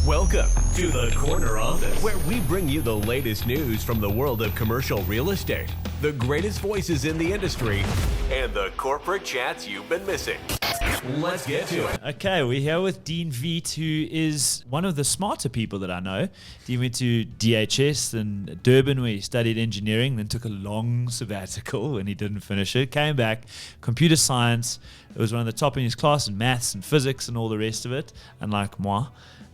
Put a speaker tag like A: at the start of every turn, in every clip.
A: Welcome to the Corner Office, where we bring you the latest news from the world of commercial real estate, the greatest voices in the industry, and the corporate chats you've been missing. Let's get to it.
B: Okay, we're here with Dean Wiid, who is one of the smarter people that I know. He went to DHS in Durban, where he studied engineering, then took a long sabbatical when he didn't finish it, came back, computer science. It was one of the top in his class in maths and physics and all the rest of it, unlike moi.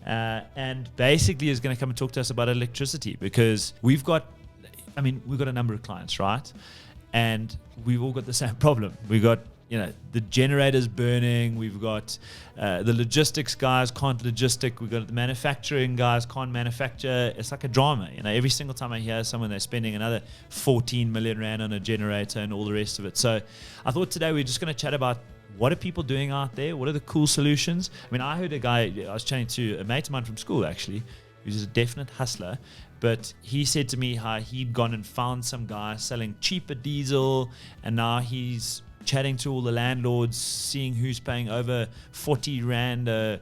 B: And basically is going to come and talk to us about electricity, because we've got a number of clients, right? And we've all got the same problem. We've got, the generators burning. We've got the logistics guys can't logistic. We've got the manufacturing guys can't manufacture. It's like a drama. Every single time I hear someone, they're spending another 14 million rand on a generator and all the rest of it. So I thought today we're just going to chat about what are people doing out there? What are the cool solutions? I heard a guy, I was chatting to a mate of mine from school actually, who's a definite hustler, but he said to me how he'd gone and found some guy selling cheaper diesel, and now he's chatting to all the landlords, seeing who's paying over 40 rand a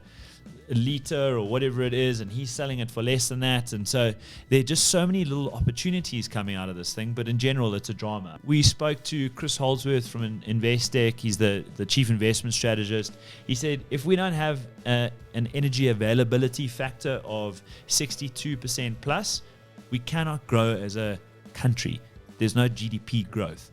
B: litre or whatever it is, and he's selling it for less than that. And so there are just so many little opportunities coming out of this thing, but in general it's a drama. We spoke to Chris Holdsworth from Investec. He's the chief investment strategist. He said if we don't have an energy availability factor of 62% plus, we cannot grow as a country. There's no GDP growth.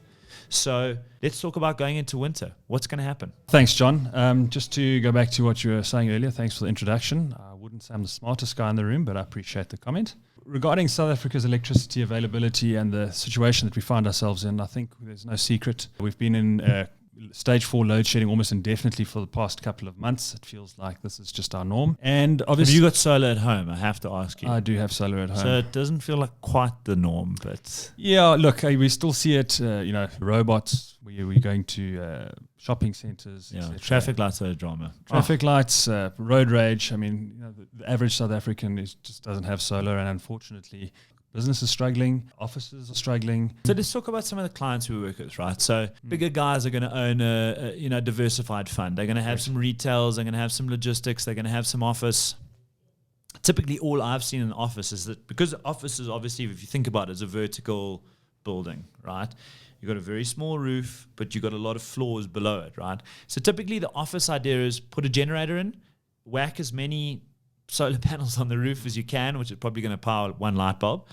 B: So let's talk about going into winter. What's going to happen?
C: Thanks, John. Just to go back to what you were saying earlier, thanks for the introduction. I wouldn't say I'm the smartest guy in the room, but I appreciate the comment. Regarding South Africa's electricity availability and the situation that we find ourselves in, I think there's no secret. We've been in stage 4 load shedding almost indefinitely for the past couple of months. It feels like this is just our norm. And obviously,
B: have you got solar at home? I have to ask you.
C: I do have solar at home.
B: So it doesn't feel like quite the norm, but
C: yeah, look, we still see it. Robots. We're going to shopping centres.
B: Yeah, traffic lights are a drama.
C: Traffic lights, road rage. The average South African just doesn't have solar, and unfortunately, business is struggling, offices are struggling.
B: So let's talk about some of the clients we work with, right? So bigger guys are going to own a diversified fund. They're going to have some retails, they're going to have some logistics, they're going to have some office. Typically, all I've seen in office is that, because offices, obviously, if you think about it, is a vertical building, right? You've got a very small roof, but you've got a lot of floors below it, right? So typically, the office idea is put a generator in, whack as many solar panels on the roof as you can, which is probably going to power one light bulb,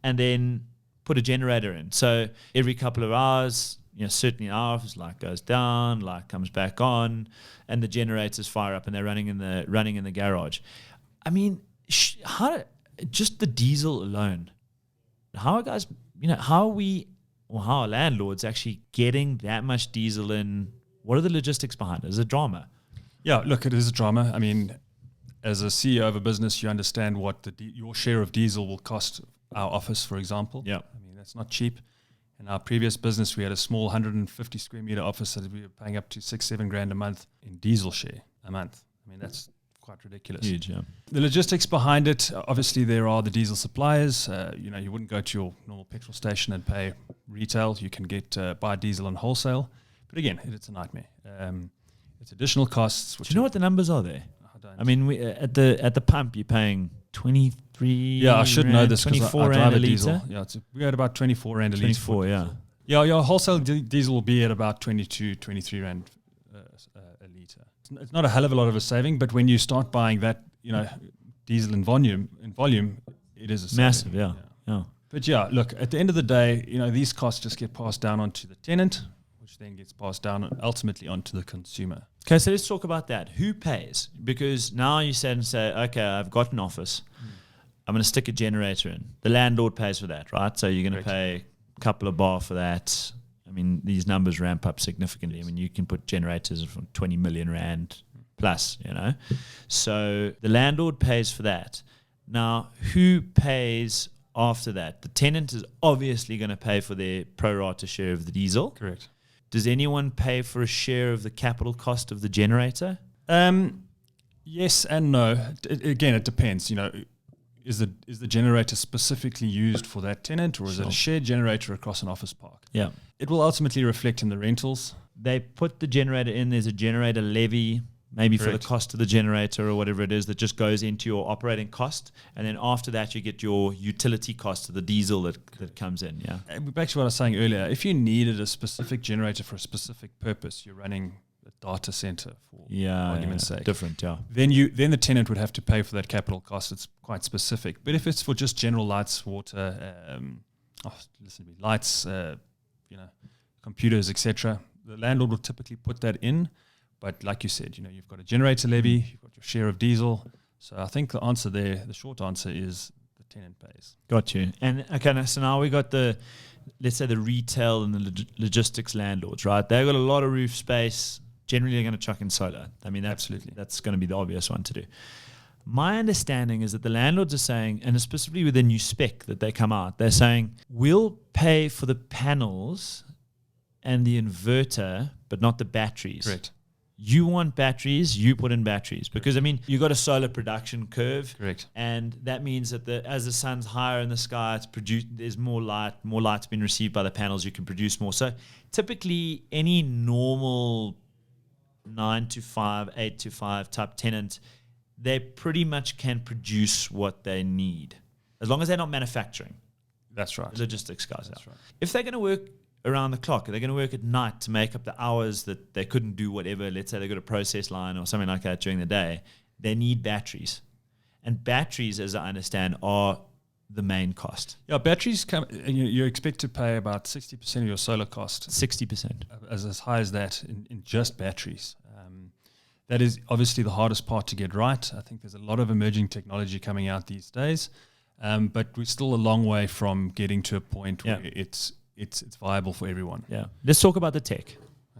B: and then put a generator in. So every couple of hours, certainly in our office, light goes down, light comes back on, and the generators fire up, and they're running in the garage. Just the diesel alone, how are guys, how are landlords actually getting that much diesel in? What are the logistics behind it? Is it a drama?
C: Yeah, look, it is a drama. As a CEO of a business, you understand what your share of diesel will cost our office, for example.
B: Yeah.
C: That's not cheap. In our previous business, we had a small 150 square meter office that we were paying up to 6-7 grand a month in diesel share a month. That's quite ridiculous.
B: Huge, yeah.
C: The logistics behind it, obviously there are the diesel suppliers. You wouldn't go to your normal petrol station and pay retail. You can buy diesel on wholesale. But again, it's a nightmare. It's additional costs.
B: Do you know what the numbers are there? We at the pump you're paying 23.
C: Yeah, I should know this because
B: 24
C: I drive
B: rand a
C: diesel.
B: litre.
C: Yeah, we're at about 24 rand a litre.
B: 24, yeah.
C: Yeah, your wholesale diesel will be at about 22, 23 rand a litre. It's not a hell of a lot of a saving, but when you start buying that, diesel in volume, it is a saving.
B: Massive, yeah.
C: But yeah, look, at the end of the day, these costs just get passed down onto the tenant, which then gets passed down ultimately onto the consumer.
B: Okay, so let's talk about that. Who pays? Because now you said and say, okay, I've got an office. I'm going to stick a generator in. The landlord pays for that, right? So you're going to pay a couple of bar for that. These numbers ramp up significantly. You can put generators from 20 million rand plus, So the landlord pays for that. Now, who pays after that? The tenant is obviously going to pay for their pro rata share of the diesel.
C: Correct.
B: Does anyone pay for a share of the capital cost of the generator?
C: Yes and no. Again, it depends. Is the generator specifically used for that tenant, or is it a shared generator across an office park?
B: Yeah.
C: It will ultimately reflect in the rentals.
B: They put the generator in. There's a generator levy. maybe for the
C: Correct.
B: cost of the generator or whatever it is that just goes into your operating cost. And then after that, you get your utility cost of the diesel that comes in. Yeah.
C: Back to what I was saying earlier, if you needed a specific generator for a specific purpose, you're running a data center for argument's sake.
B: Different, yeah.
C: Then the tenant would have to pay for that capital cost. It's quite specific. But if it's for just general lights, water, listen to me, lights, computers, etc., the landlord will typically put that in. But like you said, you've got a generator levy, you've got your share of diesel. So I think the answer there, the short answer is the tenant pays.
B: Got you. And okay, so now we got let's say the retail and the logistics landlords, right? They've got a lot of roof space. Generally, they're going to chuck in solar. I mean,
C: Absolutely.
B: That's going to be the obvious one to do. My understanding is that the landlords are saying, and specifically with the new spec that they come out, they're saying, we'll pay for the panels and the inverter, but not the batteries.
C: Correct.
B: You want batteries, you put in batteries. Because, I mean, you've got a solar production curve.
C: Correct.
B: And that means that as the sun's higher in the sky, there's more light's been received by the panels, you can produce more. So typically any normal 9 to 5, 8 to 5 type tenant, they pretty much can produce what they need. As long as they're not manufacturing.
C: That's right.
B: Logistics guys.
C: That's right.
B: If they're going to work around the clock, are they going to work at night to make up the hours that they couldn't do whatever? Let's say they've got a process line or something like that during the day. They need batteries. And batteries, as I understand, are the main cost.
C: Yeah, batteries come. You expect to pay about 60% of your solar cost,
B: 60%.
C: as high as that in just batteries. That is obviously the hardest part to get right. I think there's a lot of emerging technology coming out these days, but we're still a long way from getting to a point where it's viable for everyone.
B: Yeah. Let's talk about the tech.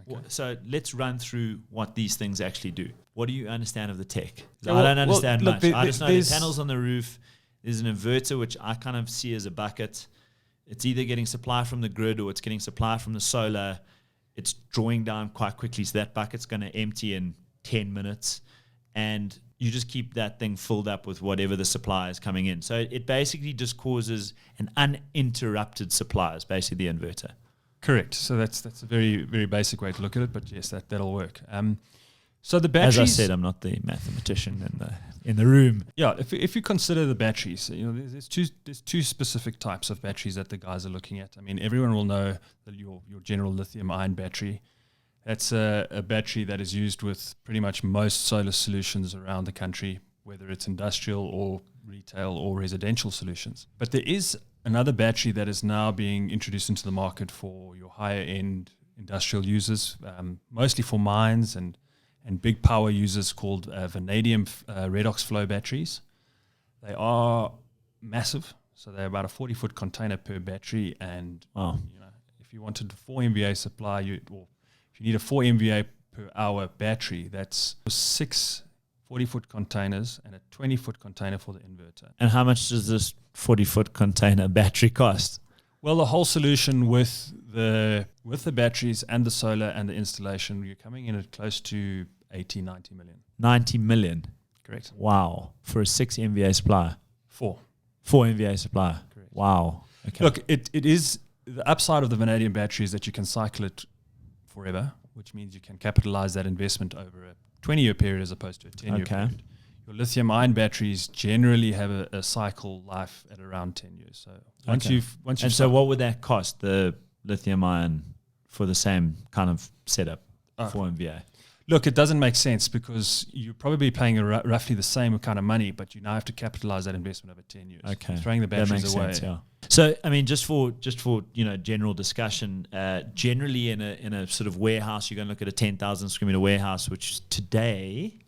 C: Okay.
B: So let's run through what these things actually do. What do you understand of the tech?
C: Yeah,
B: I don't understand much.
C: look,
B: I just know the
C: there's
B: panels on the roof. There's an inverter, which I kind of see as a bucket. It's either getting supply from the grid or it's getting supply from the solar. It's drawing down quite quickly, so that bucket's going to empty in 10 minutes. And you just keep that thing filled up with whatever the supply is coming in. So it basically just causes an uninterrupted supply, is basically the inverter.
C: Correct. So that's a very, very basic way to look at it, but yes, that'll work. So the batteries,
B: As I said, I'm not the mathematician in the room.
C: yeah. If you consider the batteries, there's two specific types of batteries that the guys are looking at. I mean, everyone will know that your general lithium-ion battery. That's a battery that is used with pretty much most solar solutions around the country, whether it's industrial or retail or residential solutions. But there is another battery that is now being introduced into the market for your higher-end industrial users, mostly for mines and big power users, called vanadium redox flow batteries. They are massive, so they're about a 40-foot container per battery. And if you wanted a 4 MVA supply, if you need a 4 MVA per hour battery, that's 6 40-foot containers and a 20-foot container for the inverter.
B: And how much does this 40-foot container battery cost?
C: Well, the whole solution with the batteries and the solar and the installation, you're coming in at close to 80, 90 million.
B: 90 million.
C: Correct.
B: Wow. For a 6 MVA supply.
C: 4
B: MVA supply.
C: Correct.
B: Wow. Okay.
C: Look, it is the upside of the vanadium battery is that you can cycle it forever, which means you can capitalize that investment over a 20-year period as opposed to a 10-year period. Your lithium-ion batteries generally have a cycle life at around 10 years. So once you've
B: so what would that cost, the lithium-ion, for the same kind of setup, 4 MVA?
C: Look, it doesn't make sense because you're probably paying roughly the same kind of money, but you now have to capitalize that investment over 10 years.
B: Okay,
C: throwing the batteries
B: that makes
C: away.
B: Sense, yeah. So, I mean, just for general discussion, generally in a sort of warehouse, you're going to look at a 10,000 square meter warehouse, which today,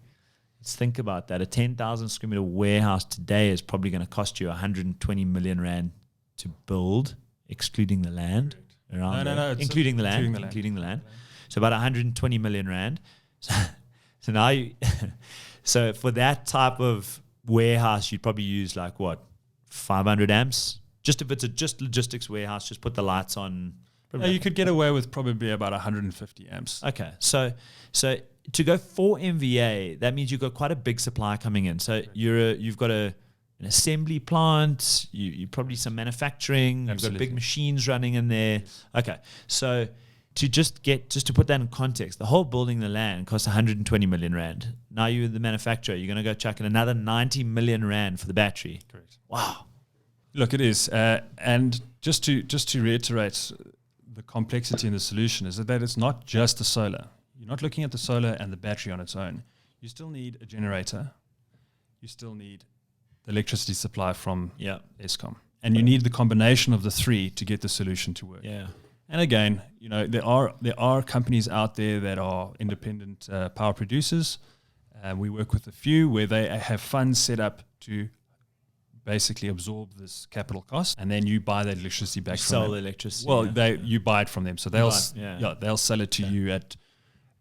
B: let's think about that. A 10,000 square meter warehouse today is probably going to cost you 120 million rand to build, excluding the land.
C: No,
B: including the land. So about 120 million rand. So now so for that type of warehouse, you'd probably use 500 amps. Just if it's just logistics warehouse, just put the lights on.
C: You could get away with probably about 150 amps.
B: Okay, so to go 4 MVA, that means you've got quite a big supply coming in. So you've got an assembly plant, you probably some manufacturing,
C: Absolutely.
B: you've got big machines running in there. Okay, so just to put that in context, the whole building the land costs 120 million rand. Now you're the manufacturer, you're going to go chuck in another 90 million rand for the battery.
C: Correct.
B: Wow.
C: Look, it is. And just to reiterate the complexity in the solution is that it's not just the solar. You're not looking at the solar and the battery on its own. You still need a generator. You still need the electricity supply from Eskom. And you need the combination of the three to get the solution to work.
B: Yeah.
C: And again, there are companies out there that are independent power producers. We work with a few where they have funds set up to basically absorb this capital cost, and then you buy that electricity back from them.
B: Sell the electricity.
C: Well, you buy it from them, so they'll sell it to you at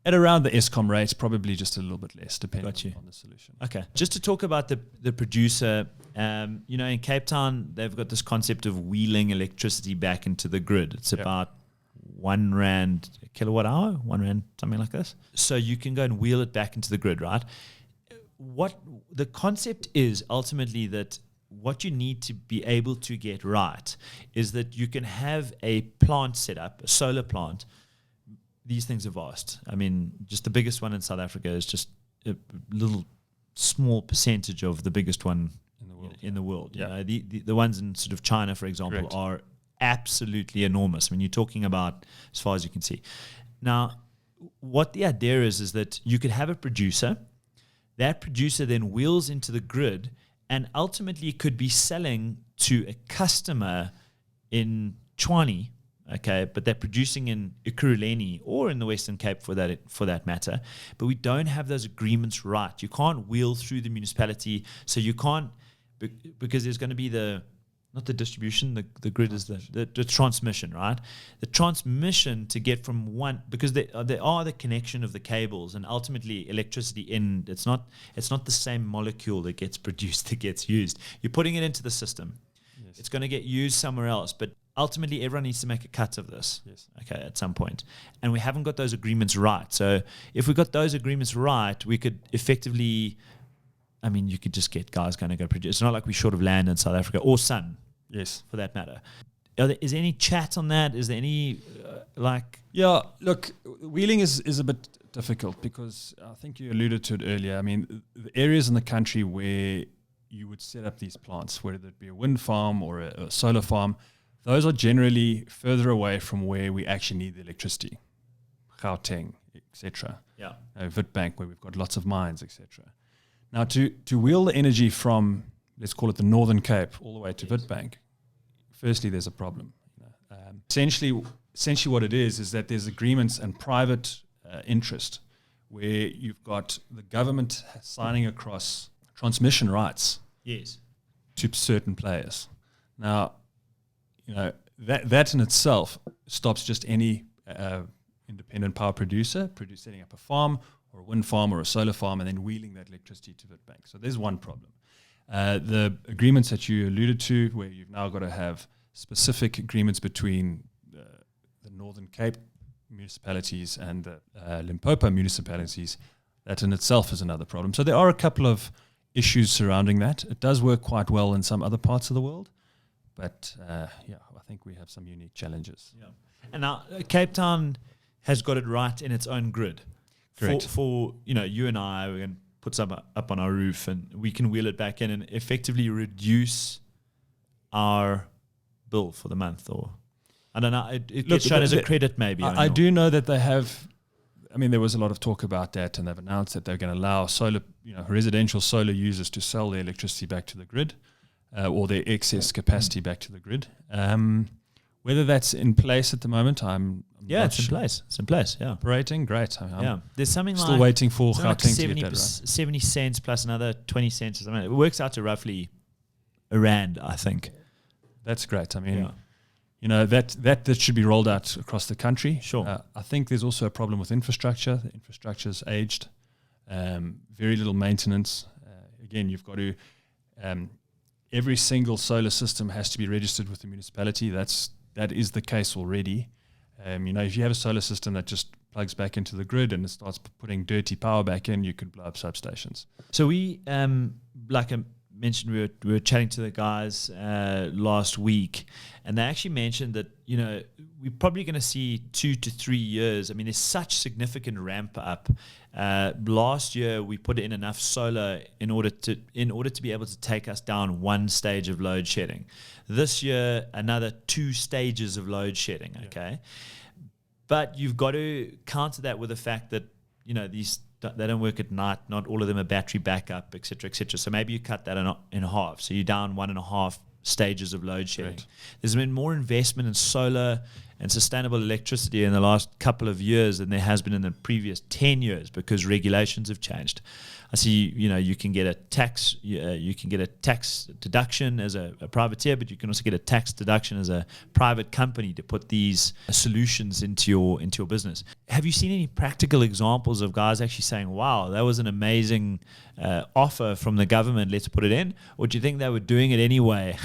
C: around the Eskom rate, probably just a little bit less, depending on the solution.
B: Okay. Just to talk about the producer, in Cape Town, they've got this concept of wheeling electricity back into the grid. It's about 1 rand a kilowatt hour, 1 rand, something like this. So you can go and wheel it back into the grid, right? What the concept is ultimately that what you need to be able to get right is that you can have a plant set up, a solar plant. These things are vast. I mean, just the biggest one in South Africa is just a little small percentage of the biggest one in the world.
C: Yeah.
B: The ones in sort of China, for example, are absolutely enormous. I mean, you're talking about as far as you can see. Now, what the idea is that you could have a producer. That producer then wheels into the grid and ultimately could be selling to a customer in Tshwane, okay, but they're producing in Ekurhuleni or in the Western Cape for that matter. But we don't have those agreements right. You can't wheel through the municipality, so you can't, because there's going to be not the distribution, the grid is the transmission, right? The transmission to get from one, because they are the connection of the cables, and ultimately electricity it's not the same molecule that gets produced that gets used. You're putting it into the system. Yes. It's going to get used somewhere else, but ultimately everyone needs to make a cut of this, okay, at some point. And we haven't got those agreements right. So if we got those agreements right, we could effectively, I mean, you could just get guys going to go produce. It's not like we're short of land in South Africa or sun.
C: Yes,
B: for that matter. Is there any chat on that? Is there any
C: Yeah, look, wheeling is a bit difficult because I think you alluded to it earlier. I mean, the areas in the country where you would set up these plants, whether it be a wind farm or a solar farm, those are generally further away from where we actually need the electricity. Gauteng, etc.
B: Yeah.
C: Witbank, where we've got lots of mines, etc. Now, to wheel the energy from, let's call it the Northern Cape, all the way to Witbank, firstly, there's a problem. Essentially what it is that there's agreements and private interest where you've got the government signing across transmission rights to certain players. Now, that in itself stops just any independent power producer setting up a farm or a wind farm or a solar farm and then wheeling that electricity to Witbank. So there's one problem. The agreements that you alluded to, where you've now got to have specific agreements between the Northern Cape municipalities and the Limpopo municipalities, that in itself is another problem. So there are a couple of issues surrounding that. It does work quite well in some other parts of the world, but I think we have some unique challenges.
B: Yeah. And now Cape Town has got it right in its own grid.
C: Correct.
B: For you and I, we're going to put some up on our roof and we can wheel it back in and effectively reduce our bill for the month, or I don't know, it gets shown as a credit maybe.
C: I do know that they have, I mean, there was a lot of talk about that, and they've announced that they're going to allow solar, residential solar users to sell their electricity back to the grid, or their excess capacity back to the grid. Whether that's in place at the moment, I'm
B: it's in place. It's in place. Yeah,
C: operating great.
B: There's something
C: still waiting for
B: Gauteng
C: to get that right.
B: 70 cents plus another 20 cents or something. It works out to roughly a rand, I think.
C: That's great. I mean, that should be rolled out across the country.
B: Sure.
C: I think there's also a problem with infrastructure. The infrastructure's aged. Very little maintenance. Again, you've got to. Every single solar system has to be registered with the municipality. That is the case already. If you have a solar system that just plugs back into the grid and it starts putting dirty power back in, you could blow up substations.
B: So we, like a mentioned we were chatting to the guys last week, and they actually mentioned that we're probably going to see 2 to 3 years. I mean, there's such significant ramp up. Last year we put in enough solar in order to be able to take us down one stage of load shedding. This year, another 2 stages of load shedding. Okay, but you've got to counter that with the fact that they don't work at night. Not all of them are battery backup, et cetera, et cetera. So maybe you cut that in half. So you're down 1.5 stages of load shedding. Right. There's been more investment in solar and sustainable electricity in the last couple of years than there has been in the previous 10 years because regulations have changed. I see, you can get a tax deduction as a privateer, but you can also get a tax deduction as a private company to put these solutions into your business. Have you seen any practical examples of guys actually saying, "Wow, that was an amazing offer from the government, let's put it in"? Or do you think they were doing it anyway,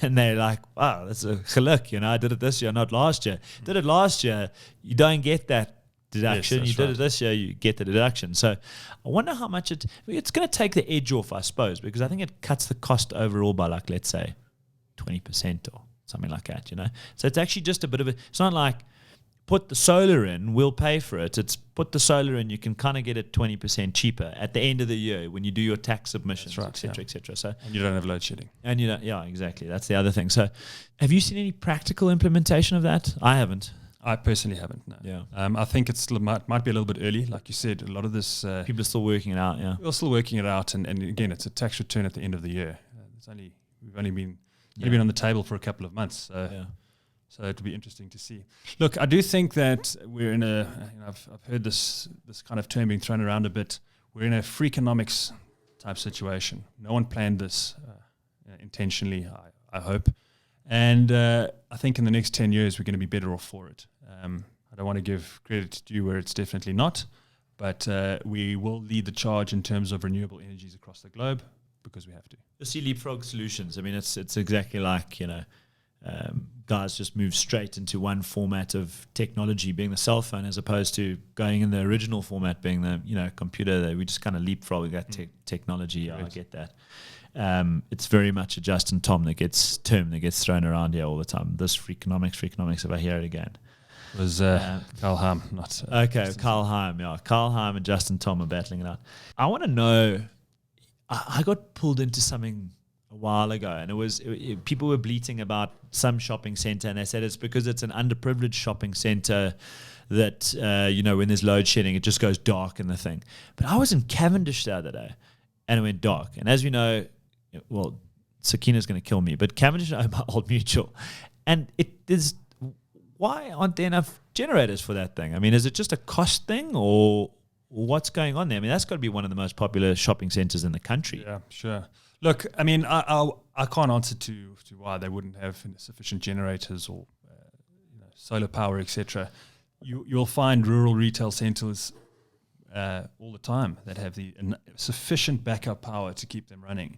B: and they're like, "Wow, that's a geluk, I did it this year, not last year. Did it last year, you don't get that deduction.
C: Yes,
B: you did it this year, you get the deduction." So I wonder how much it's going to take the edge off, I suppose, because I think it cuts the cost overall by let's say 20% or something like that, So it's actually just a bit of it's not like put the solar in, we'll pay for it. It's put the solar in, you can kind of get it 20% cheaper at the end of the year when you do your tax submissions, et cetera, et cetera. So,
C: and you don't have load shedding.
B: And exactly. That's the other thing. So have you seen any practical implementation of that? I haven't.
C: I personally haven't. No.
B: Yeah.
C: I think might be a little bit early, like you said. A lot of this
B: people are still working it out. Yeah,
C: we're still working it out, and again, it's a tax return at the end of the year. We've only been on the table for a couple of months. So it'll be interesting to see. Look, I do think that we're in I've heard this kind of term being thrown around a bit. We're in a freakonomics type situation. No one planned this intentionally, I hope. And I think in the next 10 years, we're going to be better off for it. I don't want to give credit to you where it's definitely not, but we will lead the charge in terms of renewable energies across the globe because we have to.
B: You see leapfrog solutions. I mean, it's exactly like, guys just move straight into one format of technology, being the cell phone, as opposed to going in the original format, being the computer. We just kind of leapfrog that technology. Right. I get that. It's very much a Justin Tom that gets thrown around here all the time. This freakonomics, if I hear it again.
C: It was Carl Heim, not...
B: okay, Carl Heim, yeah. Carl Heim and Justin Tom are battling it out. I want to know, I got pulled into something a while ago, and people were bleating about some shopping centre, and they said it's because it's an underprivileged shopping centre that, when there's load shedding, it just goes dark in the thing. But I was in Cavendish the other day, and it went dark. And as we know, well, Sakina's going to kill me, but Cavendish are my Old Mutual. And why aren't there enough generators for that thing? I mean, is it just a cost thing, or what's going on there? I mean, that's got to be one of the most popular shopping centres in the country.
C: Yeah, sure. Look, I mean, I can't answer to why they wouldn't have sufficient generators or solar power, etc. You'll find rural retail centres all the time that have the sufficient backup power to keep them running.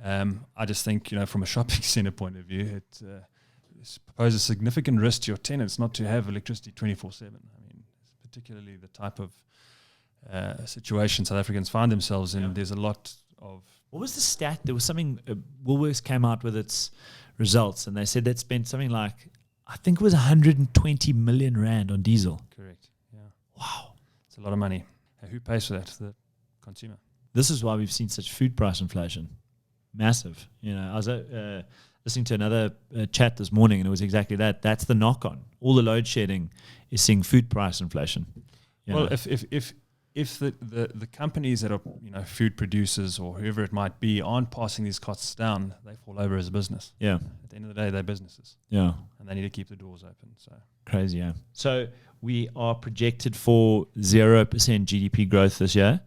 C: I just think, from a shopping centre point of view, it poses a significant risk to your tenants not to have electricity 24/7. I mean, particularly the type of situation South Africans find themselves in. Yeah. There's a lot of...
B: What was the stat? There was something, Woolworths came out with its results, and they said they'd spent something like, I think it was 120 million rand on diesel.
C: Correct, yeah.
B: Wow.
C: It's a lot of money. Who pays for that? The consumer.
B: This is why we've seen such food price inflation. Massive. I was listening to another chat this morning, and it was exactly that. That's the knock-on. All the load shedding is seeing food price inflation.
C: Well, if the companies that are food producers or whoever it might be aren't passing these costs down, they fall over as a business.
B: Yeah.
C: At the end of the day, they're businesses.
B: Yeah.
C: And they need to keep the doors open. So
B: crazy, yeah. So we are projected for 0% GDP growth this year.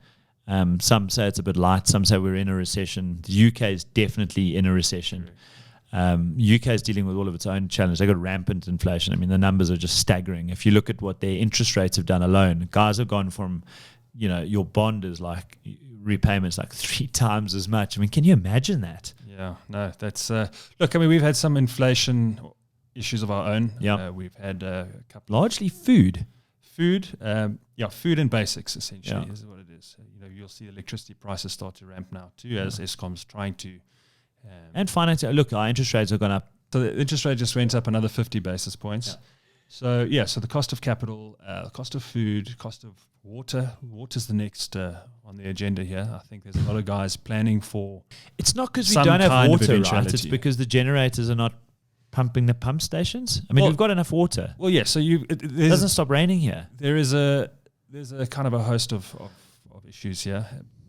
B: Some say it's a bit light. Some say we're in a recession. The UK is definitely in a recession. UK is dealing with all of its own challenges. They've got rampant inflation. I mean, the numbers are just staggering. If you look at what their interest rates have done alone, guys have gone from, your bond is like repayments like 3 times as much. I mean, can you imagine that?
C: Yeah, no, that's look. I mean, we've had some inflation issues of our own.
B: Yeah,
C: we've had a couple
B: largely food.
C: food, food and basics essentially
B: Yeah.
C: is what it is. You'll see electricity prices start to ramp now too, as Eskom's trying to.
B: And finance. Look, our interest rates have gone up.
C: So the interest rate just went up another 50 basis points.
B: Yeah.
C: So the cost of capital, cost of food, cost of water. Water's the next on the agenda here. I think there's a lot of guys planning for.
B: It's not because we
C: some
B: don't have
C: kind of
B: water, right?
C: eventuality.
B: It's because the generators are not pumping the pump stations. I mean,
C: Well-
B: we've got enough water.
C: Well, yeah. So
B: It doesn't stop raining here.
C: there's a kind of a host of issues here.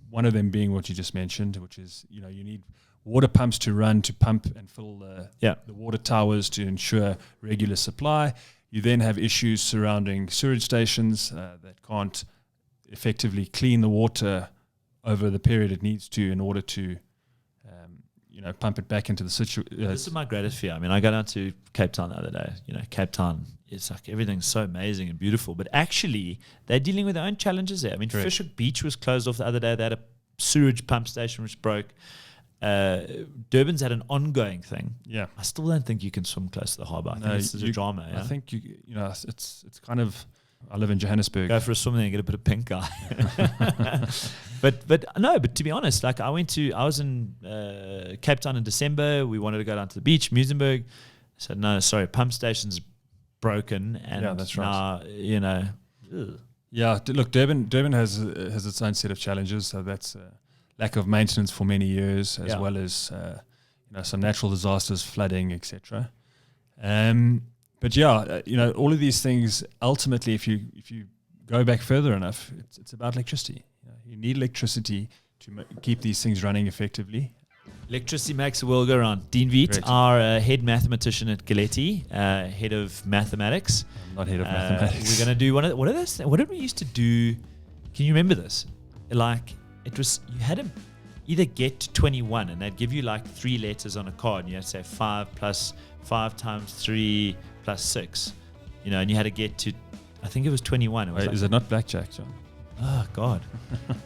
C: One of them being what you just mentioned, which is you need water pumps to run to pump and fill the water towers to ensure regular supply. You then have issues surrounding sewage stations that can't effectively clean the water over the period it needs to in order to pump it back into the situation.
B: This is my greatest fear. I mean, I got out to Cape Town the other day. Cape Town, it's like everything's so amazing and beautiful, but actually they're dealing with their own challenges there. I mean,
C: Correct.
B: Fisher Beach was closed off the other day. They had a sewage pump station which broke. Durban's had an ongoing thing.
C: Yeah.
B: I still don't think you can swim close to the harbour. I think this is a drama. Yeah?
C: I think it's kind of. I live in Johannesburg.
B: Go for a swim there and get a bit of pink eye. But to be honest, like I was in Cape Town in December. We wanted to go down to the beach, Muizenberg. I said, no, sorry, pump station's broken. And
C: Yeah, that's right.
B: now, ugh.
C: Yeah, look, Durban has its own set of challenges. So that's lack of maintenance for many years, as well as some natural disasters, flooding, etc. But all of these things ultimately, if you go back further enough, it's about electricity. You need electricity to keep these things running effectively.
B: Electricity makes the world go round. Dean Wiid,
C: Great.
B: our head mathematician at Galetti, head of mathematics.
C: I'm not head of mathematics.
B: We're going to do what are those? What did we used to do? Can you remember this? Like it was, you had to either get to 21, and they'd give you like 3 letters on a card, and you had to say 5 plus 5 times 3 plus 6, and you had to get to, I think it was 21. It was
C: Wait,
B: like,
C: is it not blackjack, John?
B: oh God,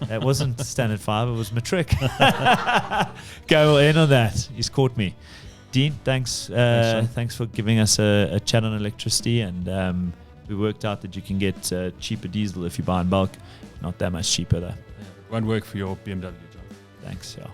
B: that wasn't standard 5. It was matric. Go in on that. He's caught me. Dean, thanks for giving us a chat on electricity, and we worked out that you can get cheaper diesel if you buy in bulk. Not that much cheaper though.
C: It won't work for your BMW, John.
B: Thanks, yeah.